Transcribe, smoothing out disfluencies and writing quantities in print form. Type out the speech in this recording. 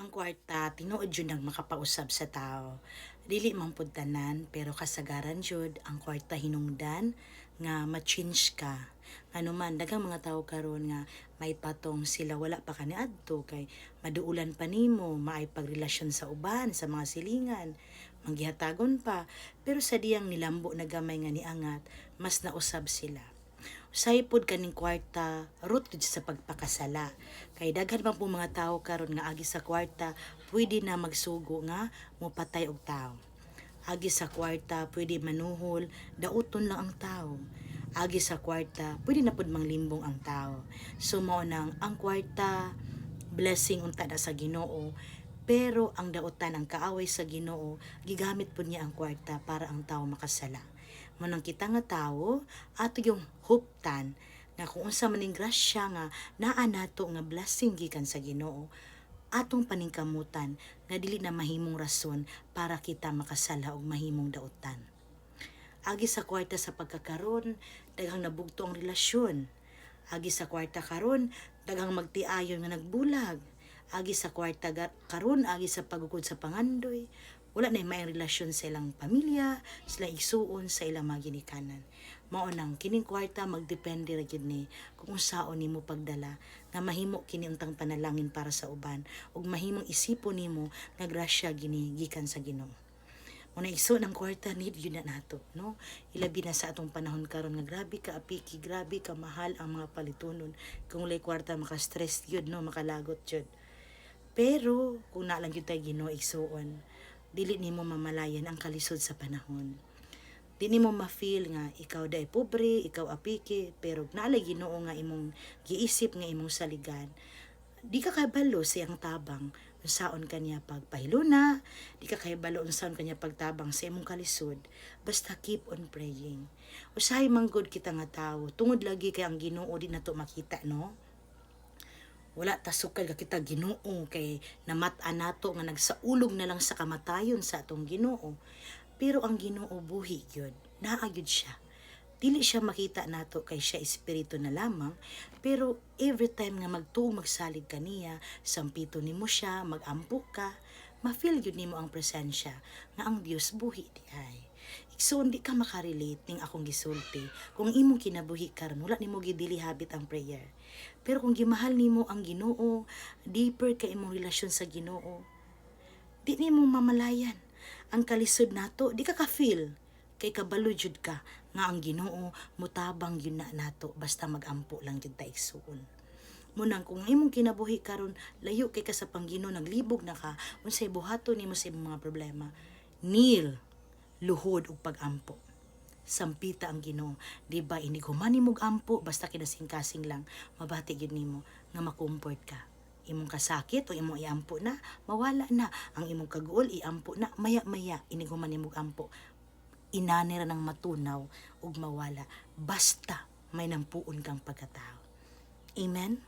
Ang kwarta tinuod jud nang makapausab sa tao. Dili man pud tanan pero kasagaran jud ang kwarta hinungdan nga ma-change ka. Ano man daghang mga tao karon nga may patong sila wala pa kaniadto kay maduulan pa nimo, maay pagrelasyon sa uban, sa mga silingan, manggihatagon pa, pero sa diyang nilambo na gamay nga niangat, mas nausab sila. Usahay pod kaning kwarta, root jud sa pagpakasala. Kay daghan man po mga tao karon nga agi sa kwarta, pwede na magsugo nga mopatay og tao. Agi sa kwarta, pwede manuhol, dauton lang ang tao. Agi sa kwarta, pwede na pud manglimbong ang tao. So mao nang ang kwarta blessing unta na sa Ginoo. Pero ang dautan ang kaaway sa Ginoo, gigamit pud niya ang kwarta para ang tao makasala. Manang kita nga tawo, ato yung huptan na kung unsa maning grasya nga naa nato nga blessing gikan sa Ginoo, atong paningkamutan nga dili na mahimong rason para kita makasala og mahimong dautan. Agi sa kwarta sa pagkakaron, daghang nabugto ang relasyon. Agi sa kwarta karon, daghang magtiayon nga nagbulag. Agi sa kwarta karon, agi sa pagukod sa pangandoy, wala na may relasyon sa ilang pamilya, sila igsuon sa ilang mga ginikanan. Mao nang kining kwarta magdepende ra gyud ni kung unsaon nimo pagdala nga mahimo kini untang panalangin para sa uban ug mahimong isipon nimo nga grasya gini gikan sa Ginoo. Muna igso ng kwarta need yun na nato, no? Ilabi na sa atong panahon karon nga grabe ka apiki, grabe ka mahal ang mga palitunon. Kung lay kwarta maka-stress yun, no? Makalagot yun. Pero kung nalang yun tayo Ginoo igsuon, dili nimo mamalayan ang kalisod sa panahon. Di nimo ma-feel nga ikaw day pobre, ikaw apiki, pero naalay Ginoo nga imong giisip nga imong saligan. Di ka kabalo siyang tabang unsaon kanya pagpahiluna, di ka kahibalo unsaon kanya pagtabang sa imong kalisod, basta keep on praying. Usahay manggod kita nga tawo, tungod lagi kay ang Ginoo di nato makita, no? Wala ta sukal ka kita Ginoo kay namat-an nato nga nagsaulog na lang sa kamatayon sa atong Ginoo. Pero ang Ginoo buhi gyud, naa gyud siya. Dili siya makita nato kay siya espiritu na lamang, pero every time nga magtuong magsalig kaniya, sampito nimo siya, magampo ka, ma-feel yun nimo ang presensya nga ang Dios buhi di ay. So hindi ka makarelate ning akong gisulti. Kung imong kinabuhi karon wala nimo gidili habit ang prayer. Pero kung gimahal nimo ang Ginoo, deeper ka imong relasyon sa Ginoo, di nimo mamalayan ang kalisod nato, di ka ka-feel kay kabalo jud ka nga ang Ginoo mutabang yun na nato basta magampo lang jud ta igsuon. Munang kung imong kinabuhi karon layo kay ka sa Panginoon, naglibog na ka unsay buhaton nimo sa imong mga problema, kneel, luhod ug pagampo. Sampita ang Ginoo, di ba iniguman nimo ampo basta kinasing-kasing lang, mabati gyud nimo nga makomfort ka. Imong kasakit o imong iampo na, mawala na. Ang imong kaguol iampo na, maya-maya iniguman nimo ampo. Inanira ng matunaw ug mawala basta may nampuon kang pagkatao. Amen?